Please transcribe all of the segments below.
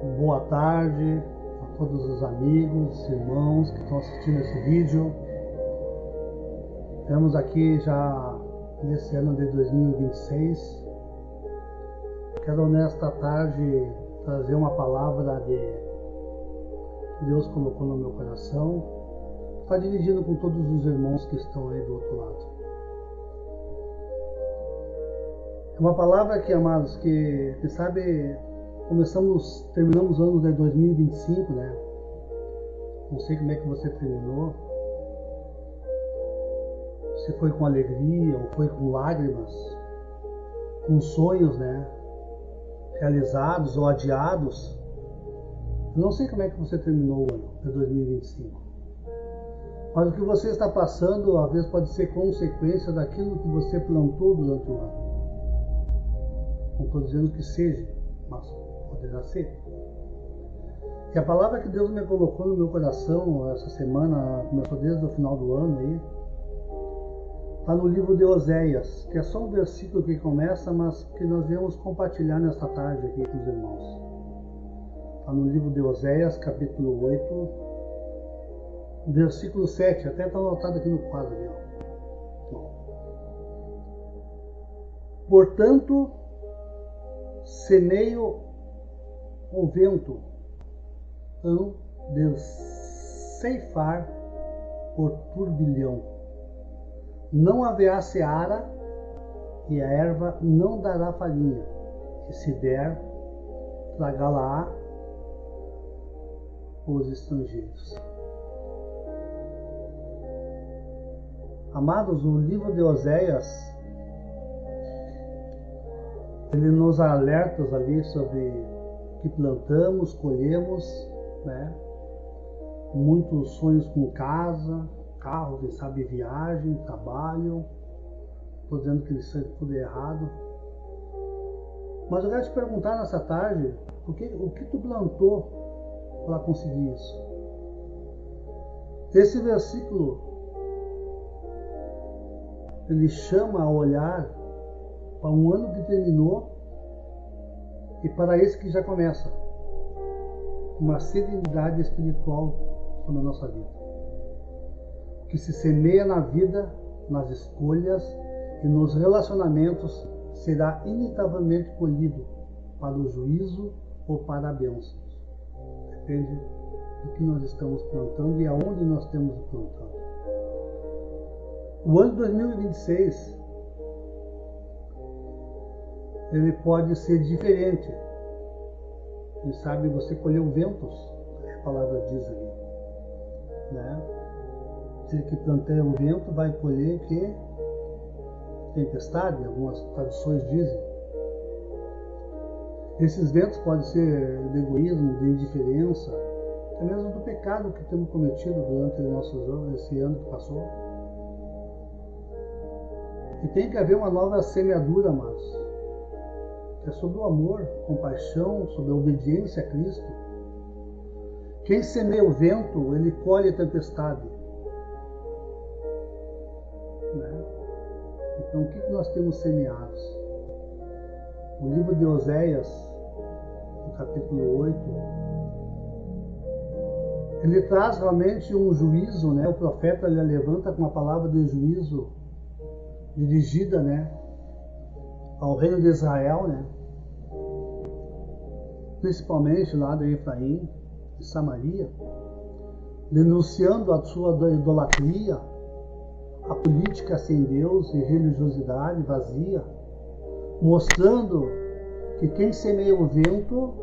Boa tarde a todos os amigos, irmãos que estão assistindo esse vídeo. Estamos aqui já nesse ano de 2026. Quero nesta tarde trazer uma palavra que Deus colocou no meu coração, para dividindo com todos os irmãos que estão aí do outro lado. É uma palavra que, amados, que sabe, terminamos o ano de 2025, né? Não sei como é que você terminou. Se foi com alegria ou foi com lágrimas, com sonhos, né? Realizados ou adiados. Eu não sei como é que você terminou o ano de 2025. Mas o que você está passando, às vezes, pode ser consequência daquilo que você plantou durante o ano. Não estou dizendo que seja, mas poderá ser. E a palavra que Deus me colocou no meu coração essa semana, começou desde o final do ano aí, está no livro de Oséias, que é só um versículo que começa, mas que nós viemos compartilhar nesta tarde aqui com os irmãos. Está no livro de Oséias, capítulo 8, versículo 7, até está anotado aqui no quadro ali, ó. Portanto, semeio o vento, hão de ceifar por turbilhão. Não haverá seara, e a erva não dará farinha, e se der, tragá-la-á os estrangeiros. Amados, o livro de Oséias, ele nos alerta ali sobre o que plantamos, colhemos, né? Muitos sonhos com casa, carro, quem sabe viagem, trabalho. Estou dizendo que isso é tudo errado. Mas eu quero te perguntar nessa tarde, o que tu plantou para conseguir isso? Esse versículo, ele chama a olhar para um ano que terminou e para esse que já começa. Uma serenidade espiritual sobre a nossa vida. Que se semeia na vida, nas escolhas e nos relacionamentos, será inevitavelmente colhido para o juízo ou para a bênção. Depende do que nós estamos plantando e aonde nós estamos plantando. O ano de 2026 ele pode ser diferente. Quem sabe você colheu ventos, a palavra diz ali, né? Se que planteia o vento, vai colher que tempestade, algumas traduções dizem. Esses ventos podem ser de egoísmo, de indiferença, até mesmo do pecado que temos cometido durante esse ano que passou. E tem que haver uma nova semeadura, amados. É sobre o amor, compaixão, sobre a obediência a Cristo. Quem semeia o vento, ele colhe a tempestade. Né? Então, o que nós temos semeados? O livro de Oséias, no capítulo 8, ele traz realmente um juízo, né? O profeta ele levanta com uma palavra de juízo dirigida, né, ao reino de Israel, né? Principalmente lá de Efraim e Samaria, denunciando a sua idolatria, a política sem Deus e religiosidade vazia, mostrando que quem semeia o vento,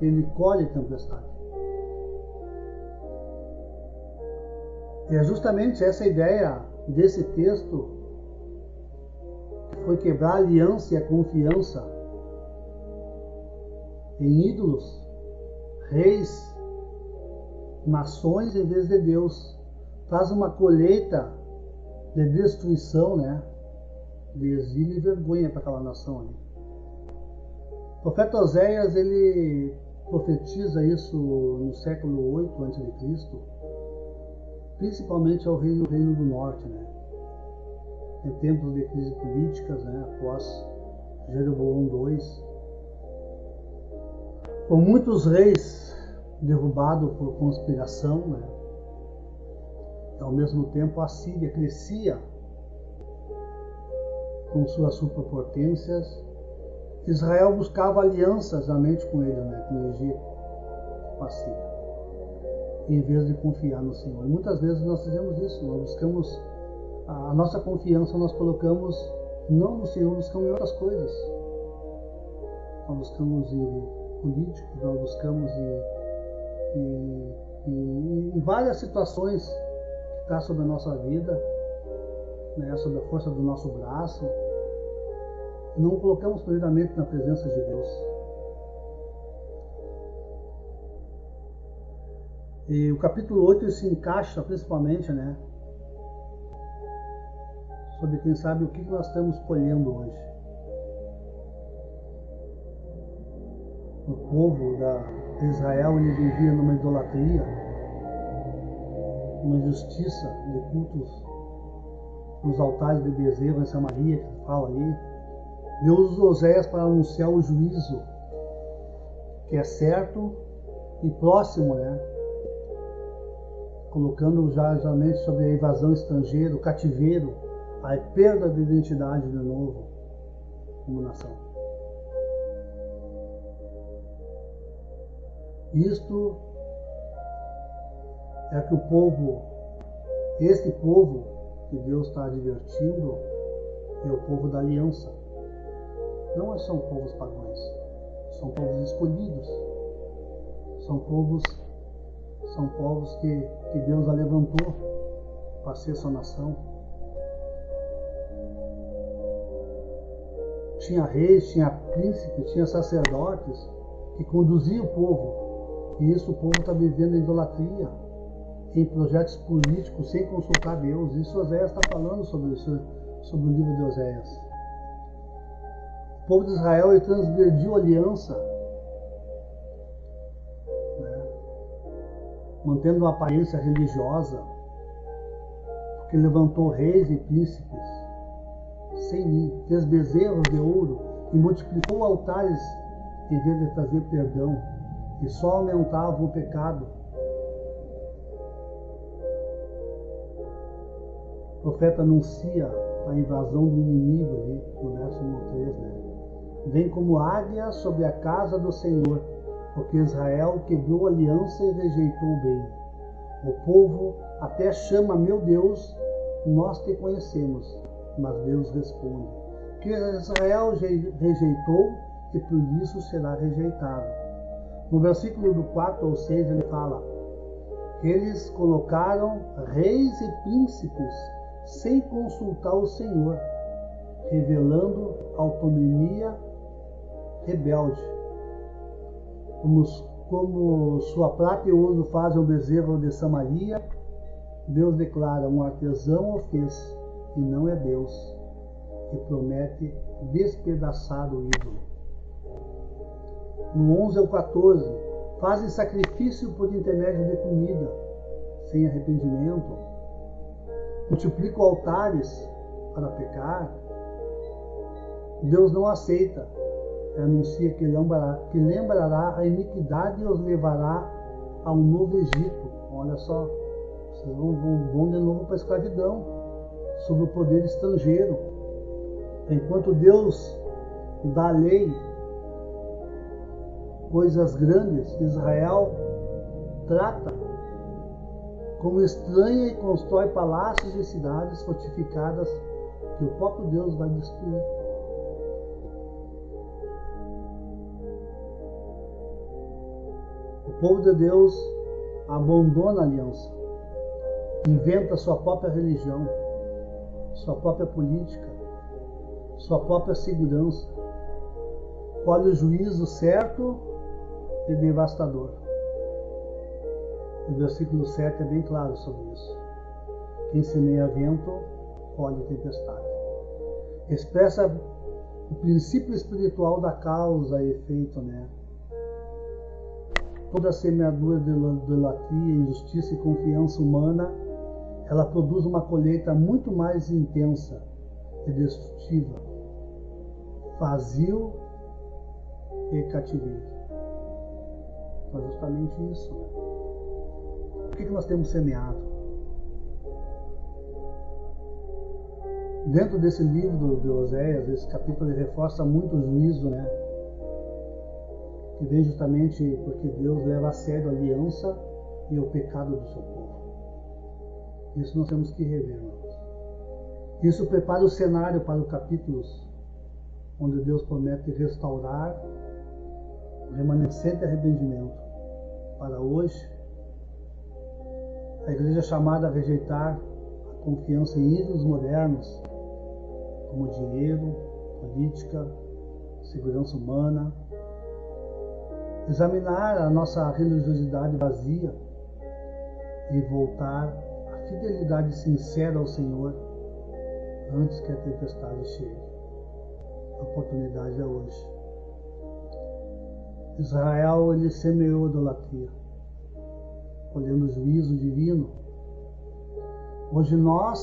ele colhe tempestade. E é justamente essa ideia desse texto que foi quebrar a aliança e a confiança em ídolos, reis, nações em vez de Deus. Traz uma colheita de destruição, né? De exílio e vergonha para aquela nação ali. O profeta Oséias, ele profetiza isso no século 8 a.C., principalmente ao reino do norte, né? Em tempos de crise políticas, né? Após Jeroboão II. por muitos reis derrubados por conspiração, né? E, ao mesmo tempo a Síria crescia com suas superpotências. Israel buscava alianças somente com ele, né? Com o Egito, com a Síria, em vez de confiar no Senhor. E muitas vezes nós fazemos isso, nós buscamos a nossa confiança, nós colocamos não no Senhor, buscamos em outras coisas. Nós buscamos em políticos, nós buscamos em várias situações que está sobre a nossa vida, né, sobre a força do nosso braço. Não colocamos primeiramente na presença de Deus. E o capítulo 8 se encaixa principalmente, né, sobre quem sabe o que nós estamos colhendo hoje. O povo de Israel, ele vivia numa idolatria, uma injustiça de cultos nos altares de Bezerra em Samaria, que fala ali. Deus usou Oséias para anunciar o juízo, que é certo e próximo, né? Colocando já sobre a invasão estrangeira, o cativeiro, a perda de identidade de novo como nação. Isto é que este povo que Deus está advertindo, é o povo da aliança. Não são povos pagãos, são povos escolhidos, são povos que Deus a levantou para ser sua nação. Tinha reis, tinha príncipes, tinha sacerdotes que conduziam o povo. E isso o povo está vivendo em idolatria, em projetos políticos sem consultar Deus. Isso Oséias está falando sobre isso, sobre o livro de Oséias. O povo de Israel ele transgrediu a aliança, né, mantendo uma aparência religiosa, porque levantou reis e príncipes sem mim, fez bezerros de ouro e multiplicou altares em vez de trazer perdão, e só aumentava o pecado. O profeta anuncia a invasão do inimigo ali, no verso 3, né? Vem como águia sobre a casa do Senhor, porque Israel quebrou a aliança e rejeitou o bem. O povo até chama, meu Deus, nós te conhecemos, mas Deus responde, que Israel rejeitou e por isso será rejeitado. No versículo do 4 ao 6 ele fala, eles colocaram reis e príncipes sem consultar o Senhor, revelando autonomia rebelde. Como sua prata e ouro fazem o bezerro de Samaria, Deus declara, um artesão o fez, e não é Deus, e promete despedaçar o ídolo. No 11 ao 14, fazem sacrifício por intermédio de comida, sem arrependimento, multiplicam altares para pecar. Deus não aceita, anuncia que lembrará a iniquidade e os levará a um novo Egito. Olha só, vocês vão de novo para a escravidão, sob o poder estrangeiro. Enquanto Deus dá a lei, coisas grandes, Israel trata como estranha e constrói palácios e cidades fortificadas que o próprio Deus vai destruir. O povo de Deus abandona a aliança, inventa sua própria religião, sua própria política, sua própria segurança, colhe o juízo certo e devastador. O versículo 7 é bem claro sobre isso. Quem semeia vento, colhe tempestade. Expressa o princípio espiritual da causa e efeito, né? Toda semeadura de idolatria, injustiça e confiança humana, ela produz uma colheita muito mais intensa e destrutiva, vazio e cativeiro. Mas justamente isso, né? O que nós temos semeado? Dentro desse livro de Oséias, esse capítulo ele reforça muito o juízo, né? Que vem justamente porque Deus leva a sério a aliança e o pecado do seu povo. Isso nós temos que rever, irmãos. Isso prepara o cenário para os capítulos onde Deus promete restaurar o remanescente arrependimento. Para hoje, a igreja é chamada a rejeitar a confiança em ídolos modernos, como dinheiro, política, segurança humana, examinar a nossa religiosidade vazia e voltar à fidelidade sincera ao Senhor antes que a tempestade chegue. A oportunidade é hoje. Israel, ele semeou idolatria, colhendo o juízo divino. Hoje nós,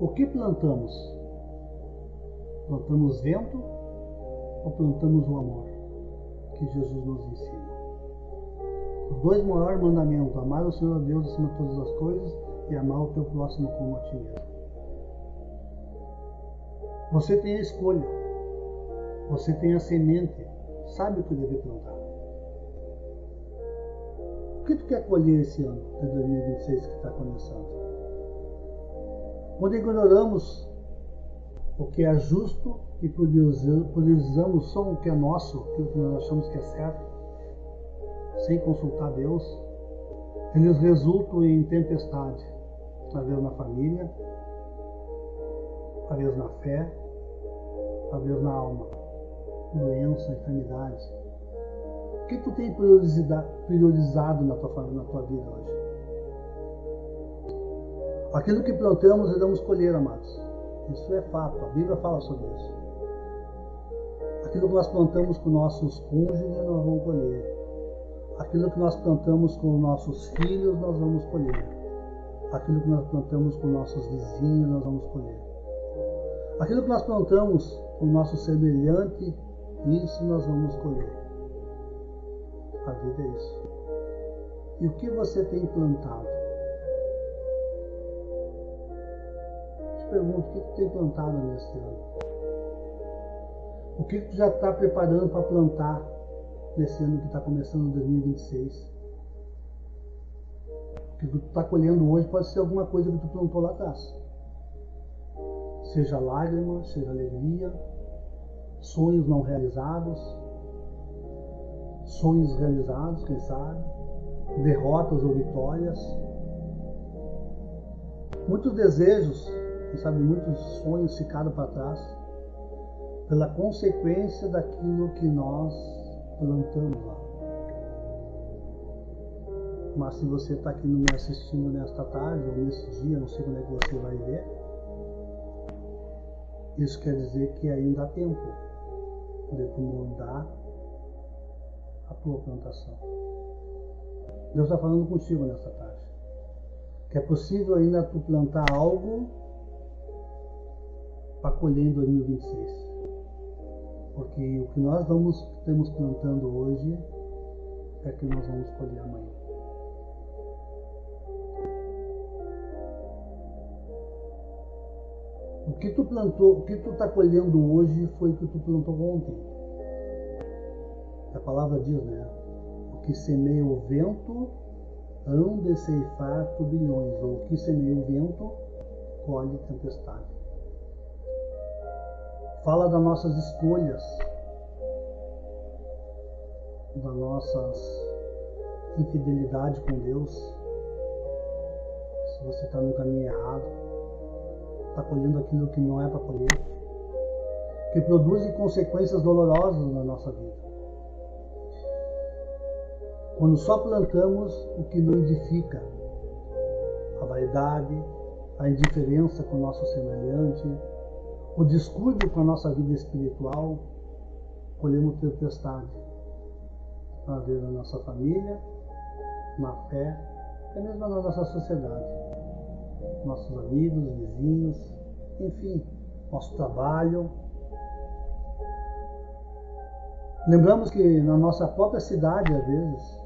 o que plantamos? Plantamos vento ou plantamos o amor que Jesus nos ensina? Os dois maiores mandamentos: amar o Senhor Deus acima de todas as coisas e amar o teu próximo como a ti mesmo. Você tem a escolha, você tem a semente, sabe o que deve plantar. O que tu quer colher esse ano de 2026 que está começando? Quando ignoramos o que é justo e priorizamos só o que é nosso, aquilo que nós achamos que é certo, sem consultar Deus, eles resultam em tempestade, às vezes na família, às vezes na fé, às vezes na alma, doença, enfermidade. O que tu tem priorizado na tua vida hoje? Aquilo que plantamos, iremos colher, amados. Isso é fato, a Bíblia fala sobre isso. Aquilo que nós plantamos com nossos cônjuges, nós vamos colher. Aquilo que nós plantamos com nossos filhos, nós vamos colher. Aquilo que nós plantamos com nossos vizinhos, nós vamos colher. Aquilo que nós plantamos com o nosso semelhante, isso nós vamos colher. A vida é isso. E o que você tem plantado? Te pergunto, o que tu tem plantado neste ano? O que tu já está preparando para plantar nesse ano que está começando em 2026? O que tu está colhendo hoje pode ser alguma coisa que tu plantou lá atrás. Seja lágrima, seja alegria, sonhos não realizados, sonhos realizados, quem sabe, derrotas ou vitórias, muitos desejos, quem sabe muitos sonhos ficaram para trás, pela consequência daquilo que nós plantamos lá. Mas se você está aqui me assistindo nesta tarde ou nesse dia, não sei quando é que você vai ver, isso quer dizer que ainda há tempo de tu mudar a tua plantação. Deus está falando contigo nessa tarde. Que é possível ainda tu plantar algo para colher em 2026. Porque o que nós estamos plantando hoje é que nós vamos colher amanhã. O que tu plantou, o que tu está colhendo hoje foi o que tu plantou ontem. A palavra diz, né? O que semeia o vento, hão de ceifar turbilhões. Ou o que semeia o vento, colhe tempestade. Fala das nossas escolhas, das nossas infidelidade com Deus. Se você está no caminho errado, está colhendo aquilo que não é para colher, que produzem consequências dolorosas na nossa vida. Quando só plantamos o que não edifica, a vaidade, a indiferença com o nosso semelhante, o descuido com a nossa vida espiritual, colhemos tempestade, às vezes na nossa família, na fé, até mesmo na nossa sociedade. Nossos amigos, vizinhos, enfim, nosso trabalho. Lembramos que na nossa própria cidade, às vezes,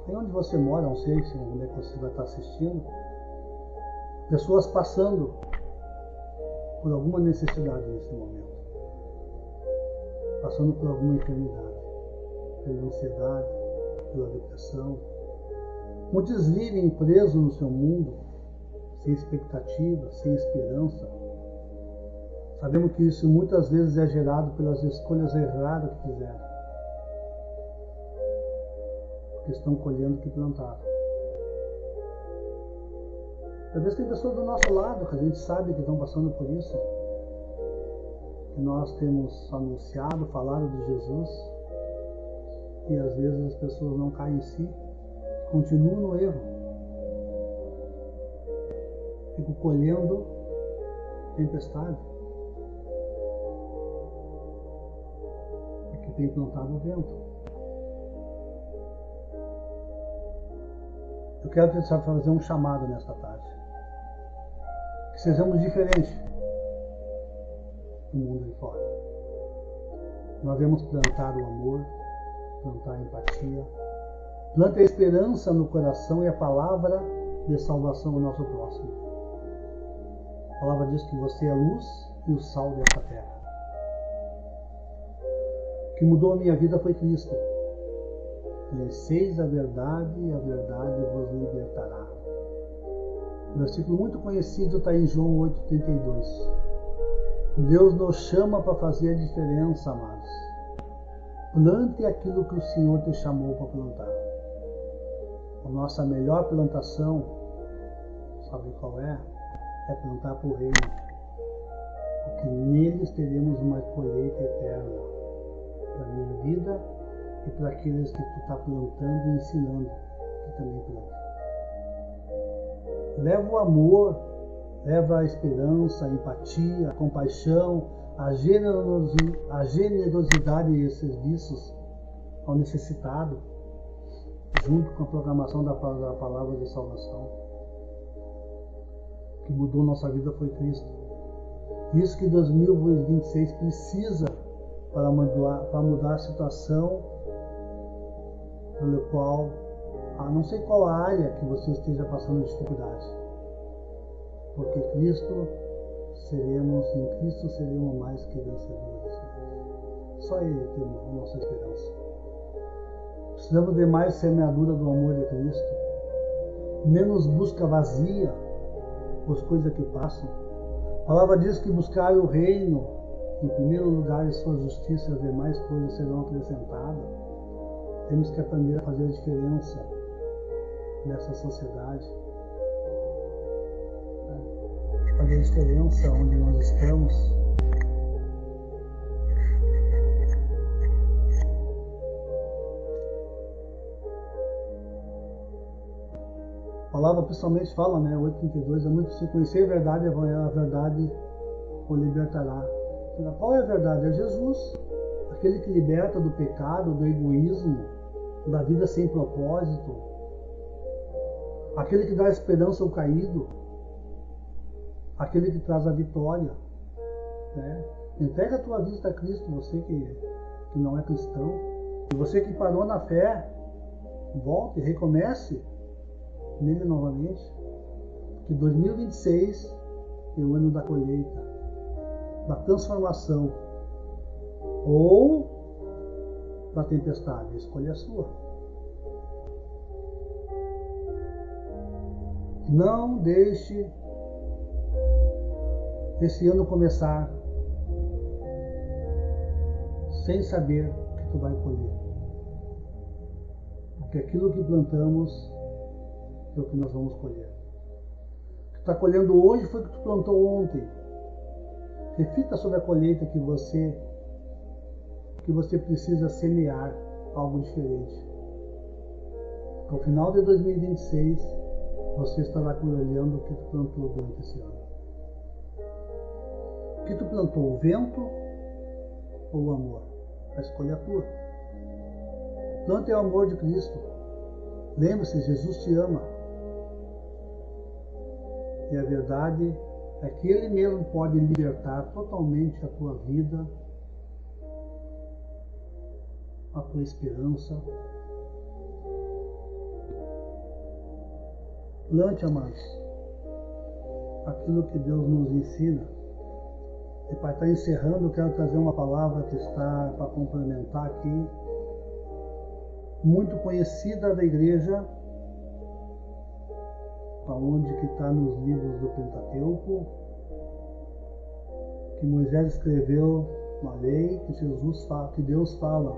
Aí onde você mora, não sei se onde é que você vai estar assistindo, pessoas passando por alguma necessidade nesse momento, passando por alguma enfermidade, pela ansiedade, pela depressão. Muitos vivem presos no seu mundo, sem expectativa, sem esperança. Sabemos que isso muitas vezes é gerado pelas escolhas erradas que fizeram, que estão colhendo o que plantaram. Às vezes tem pessoas do nosso lado que a gente sabe que estão passando por isso, que nós temos anunciado, falado de Jesus, e às vezes as pessoas não caem em si, continuam no erro, ficam colhendo tempestade, porque tem plantado o vento. Eu quero tentar fazer um chamado nesta tarde. Que sejamos diferentes do mundo de fora. Nós devemos plantar o amor, plantar a empatia, plante a esperança no coração e a palavra de salvação ao nosso próximo. A palavra diz que você é a luz e o sal dessa terra. O que mudou a minha vida foi Cristo. Conheceis a verdade e a verdade vos libertará. Um versículo muito conhecido está em João 8,32. Deus nos chama para fazer a diferença, amados. Plante aquilo que o Senhor te chamou para plantar. A nossa melhor plantação, sabe qual é? É plantar para o reino. Porque neles teremos uma colheita eterna. Para a minha vida e para aqueles que tu está plantando e ensinando, que também planta. Leva o amor, leva a esperança, a empatia, a compaixão, a generosidade e os serviços ao necessitado, junto com a proclamação da palavra de salvação. O que mudou nossa vida foi Cristo. Isso que 2026 precisa para mudar a situação pelo qual, não sei qual a área que você esteja passando dificuldade, porque em Cristo seremos mais que vencedores. Só Ele tem a nossa esperança. Precisamos de mais semeadura do amor de Cristo, menos busca vazia por coisas que passam. A palavra diz que buscar o reino, em primeiro lugar, e sua justiça, as demais coisas serão acrescentadas. Temos que aprender a fazer a diferença nessa sociedade. Fazer a diferença onde nós estamos. A palavra principalmente fala, 8,32, é muito se conhecer a verdade o libertará. Qual é a verdade? É Jesus, aquele que liberta do pecado, do egoísmo, da vida sem propósito, aquele que dá esperança ao caído, aquele que traz a vitória. Entrega a tua vida a Cristo, você que não é cristão, e você que parou na fé, volte, recomece nele novamente, que 2026 é o ano da colheita, da transformação, ou da tempestade. A escolha é sua. Não deixe esse ano começar sem saber o que tu vai colher, porque aquilo que plantamos é o que nós vamos colher. O que tu está colhendo hoje foi o que tu plantou ontem. Reflita sobre a colheita que você precisa semear algo diferente. Ao final de 2026, você estará colhendo o que tu plantou durante esse ano. O que tu plantou, o vento ou o amor? A escolha é tua. Plante o amor de Cristo. Lembre-se, Jesus te ama. E a verdade é que Ele mesmo pode libertar totalmente a tua vida, a tua esperança, Plante, amados, aquilo que Deus nos ensina. E para estar encerrando, eu quero trazer uma palavra que está para complementar aqui, muito conhecida da igreja, onde que está nos livros do Pentateuco, que Moisés escreveu na lei, que Deus fala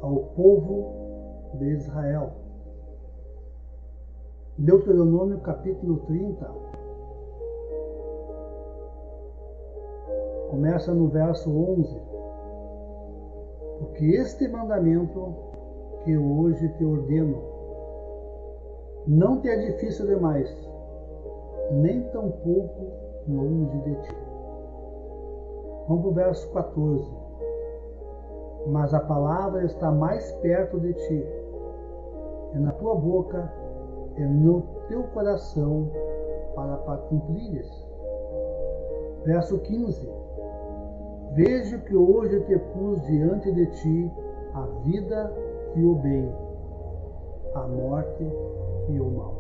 ao povo de Israel. Deuteronômio capítulo 30, começa no verso 11. Porque este mandamento que hoje te ordeno não te é difícil demais, nem tampouco longe de ti. Vamos para o verso 14. Mas a palavra está mais perto de ti, é na tua boca, é no teu coração, para cumprires. Verso 15. Veja que hoje te pus diante de ti a vida e o bem, a morte e o mal.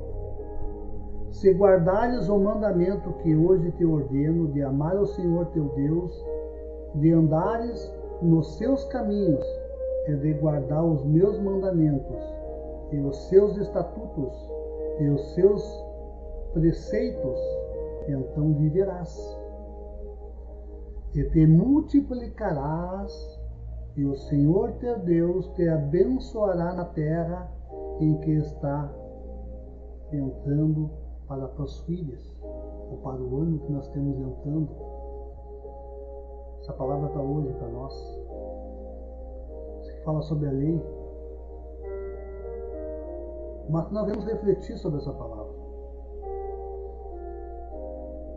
Se guardares o mandamento que hoje te ordeno, de amar ao Senhor teu Deus, de andares nos seus caminhos, e de guardar os meus mandamentos, e os seus estatutos, e os seus preceitos, então viverás. E te multiplicarás, e o Senhor teu Deus te abençoará na terra em que está entrando para possuires, ou para o ano que nós estamos entrando. Essa palavra está hoje para nós. Isso que fala sobre a lei. Mas nós vamos refletir sobre essa palavra.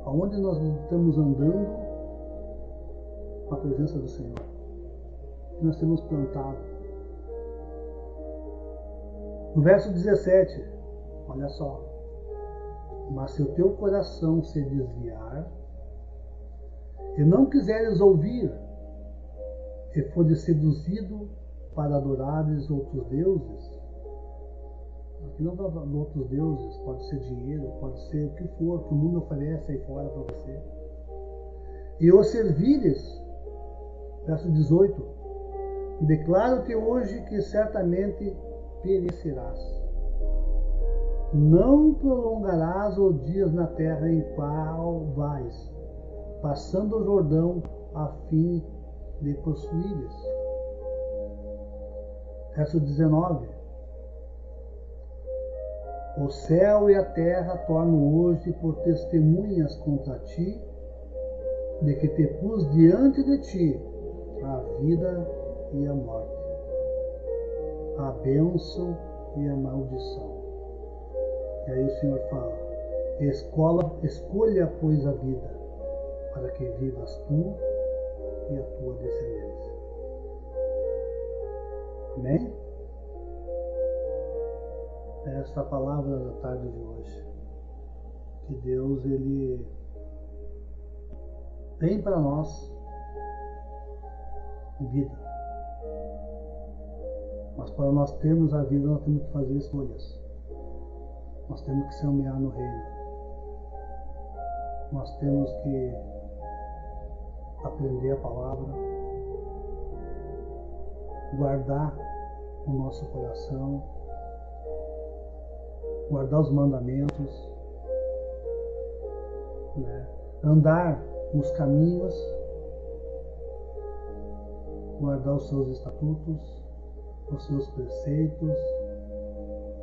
Aonde nós estamos andando com a presença do Senhor, que nós temos plantado. No verso 17, olha só. Mas se o teu coração se desviar, e não quiseres ouvir, e fores seduzido para adorares outros deuses, aqui não está falando outros deuses, pode ser dinheiro, pode ser o que for, que o mundo oferece aí fora para você, e os servires, verso 18, declaro-te hoje que certamente perecerás. Não prolongarás os dias na terra em qual vais, passando o Jordão a fim de possuíres. Verso 19. O céu e a terra tornam hoje por testemunhas contra ti, de que te pus diante de ti a vida e a morte, a bênção e a maldição. E aí o Senhor fala: escolha, pois, a vida, para que vivas tu e a tua descendência. Amém? Esta é a palavra da tarde de hoje. Que Deus, Ele tem para nós vida. Mas para nós termos a vida, nós temos que fazer escolhas. Nós temos que semear no reino. Nós temos que aprender a palavra, guardar o nosso coração, guardar os mandamentos, né? Andar nos caminhos, guardar os seus estatutos, os seus preceitos,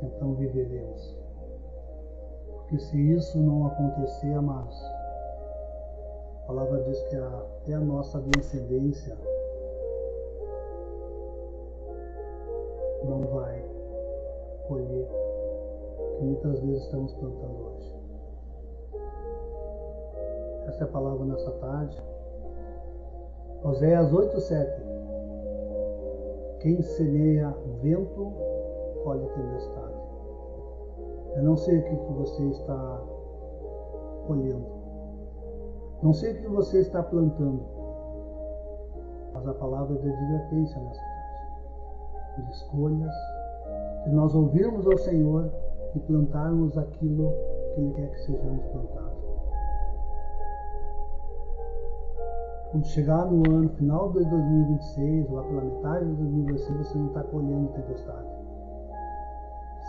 então viveremos. Porque se isso não acontecer, amados, a palavra diz que até a nossa descendência não vai colher o que muitas vezes estamos plantando hoje. Essa é a palavra nessa tarde. Oséias 8:7. Quem semeia vento, colhe tempestade. Eu não sei o que você está colhendo. Não sei o que você está plantando. Mas a palavra é de advertência nessa tarde. De escolhas. Se nós ouvirmos ao Senhor, e plantarmos aquilo que Ele quer que sejamos plantados. Quando chegar no ano final de 2026, lá pela metade de 2026, você não está colhendo tempestade.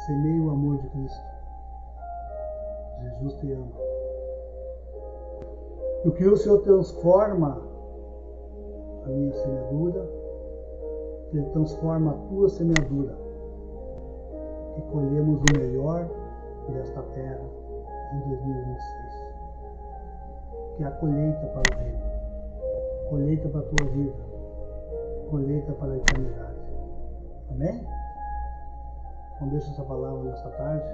Semeie o amor de Cristo. Jesus te ama. E o que o Senhor transforma a minha semeadura, Ele transforma a tua semeadura. E colhemos o melhor desta terra em 2026. Que é a colheita para o reino, colheita para a tua vida, colheita para a eternidade. Amém? Então deixa essa palavra nesta tarde,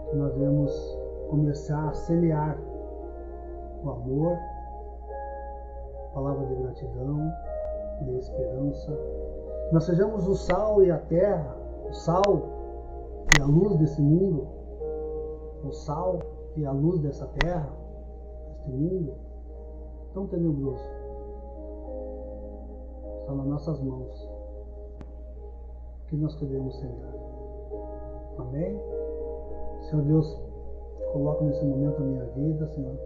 que nós devemos começar a semear o amor, palavra de gratidão, de esperança. Nós sejamos o sal e a terra, o sal e a luz desse mundo, o sal e a luz dessa terra, deste mundo tão tenebroso. Está nas nossas mãos. O que nós queremos semear. Amém? Senhor Deus, coloca nesse momento a minha vida, Senhor.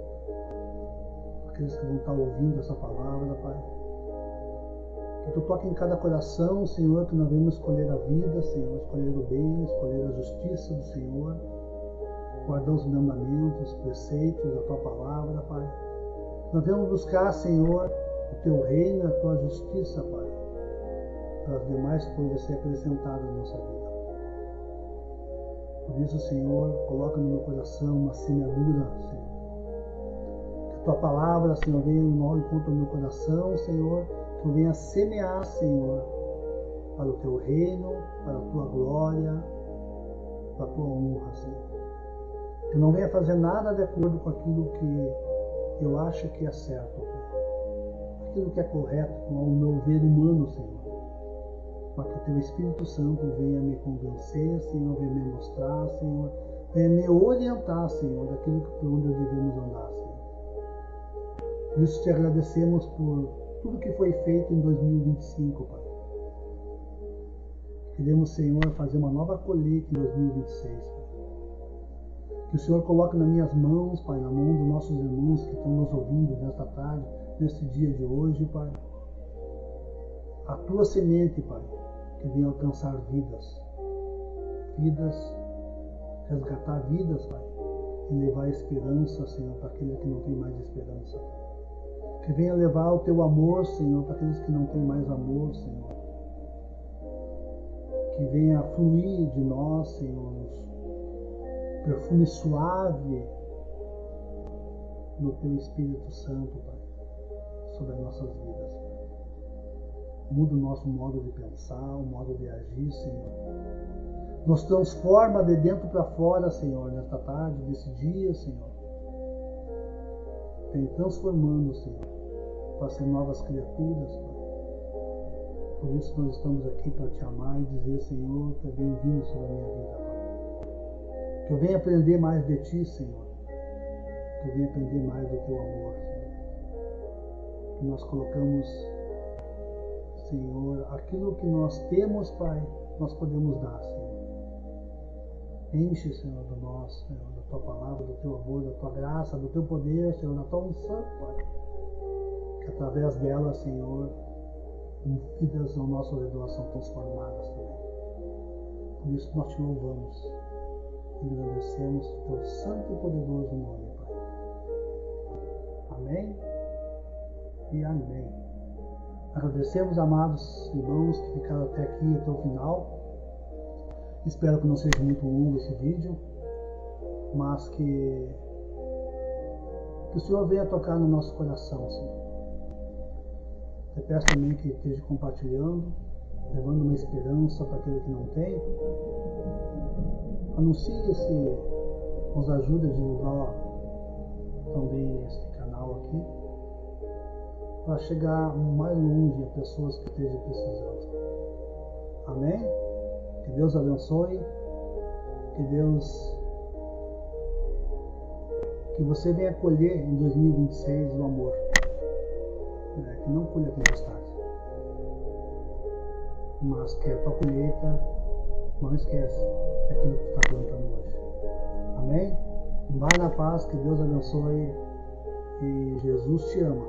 Aqueles que vão estar ouvindo essa palavra, Pai. Que Tu toque em cada coração, Senhor, que nós vamos escolher a vida, Senhor, escolher o bem, escolher a justiça do Senhor, guardar os mandamentos, os preceitos da Tua palavra, Pai. Nós devemos buscar, Senhor, o Teu reino e a Tua justiça, Pai, para as demais coisas ser acrescentadas na nossa vida. Por isso, Senhor, coloca no meu coração uma semeadura, Senhor. Que a Tua palavra, Senhor, venha no encontro do meu coração, Senhor, que eu venha semear, Senhor, para o Teu reino, para a Tua glória, para a Tua honra, Senhor. Que eu não venha fazer nada de acordo com aquilo que eu acho que é certo, Pai. Aquilo que é correto com o meu ver humano, Senhor. Para que o Teu Espírito Santo venha me convencer, Senhor, venha me mostrar, Senhor, venha me orientar, Senhor, daquilo por onde devemos andar, Senhor. Por isso te agradecemos por tudo que foi feito em 2025, Pai. Queremos, Senhor, fazer uma nova colheita em 2026, Pai. Que o Senhor coloque nas minhas mãos, Pai, na mão dos nossos irmãos que estão nos ouvindo nesta tarde, nesse dia de hoje, Pai. A Tua semente, Pai, que venha alcançar vidas. Vidas, resgatar vidas, Pai. E levar esperança, Senhor, para aqueles que não têm mais esperança. Que venha levar o Teu amor, Senhor, para aqueles que não têm mais amor, Senhor. Que venha fluir de nós, Senhor, perfume suave do Teu Espírito Santo, Pai, sobre as nossas vidas. Muda o nosso modo de pensar, o modo de agir, Senhor. Nos transforma de dentro para fora, Senhor, nesta tarde, nesse dia, Senhor. Vem transformando, Senhor, para ser novas criaturas, Pai. Por isso nós estamos aqui para Te amar e dizer, Senhor, que é bem-vindo sobre a minha vida, Pai. Que eu venha aprender mais de Ti, Senhor. Que eu venha aprender mais do Teu amor, Senhor. Que nós colocamos, Senhor, aquilo que nós temos, Pai, nós podemos dar, Senhor. Enche, Senhor, do nosso, Senhor, da Tua palavra, do Teu amor, da Tua graça, do Teu poder, Senhor, da Tua unção, Pai. Que através dela, Senhor, vidas ao nosso redor são transformadas também. Por isso nós Te louvamos e agradecemos o Teu santo e poderoso nome, Pai. Amém e amém. Agradecemos, amados irmãos, que ficaram até aqui, até o final. Espero que não seja muito longo esse vídeo, mas que o Senhor venha tocar no nosso coração, Senhor. Eu peço também que esteja compartilhando, levando uma esperança para aquele que não tem. Anuncie nos ajuda a divulgar também este canal aqui, para chegar mais longe a pessoas que estejam precisando. Amém? Que Deus abençoe, que você venha colher em 2026 o amor, que não colhe a tempestade, mas que a tua colheita, não esquece, aquilo que tu está plantando hoje. Amém? Vai na paz, que Deus abençoe e Jesus te ama.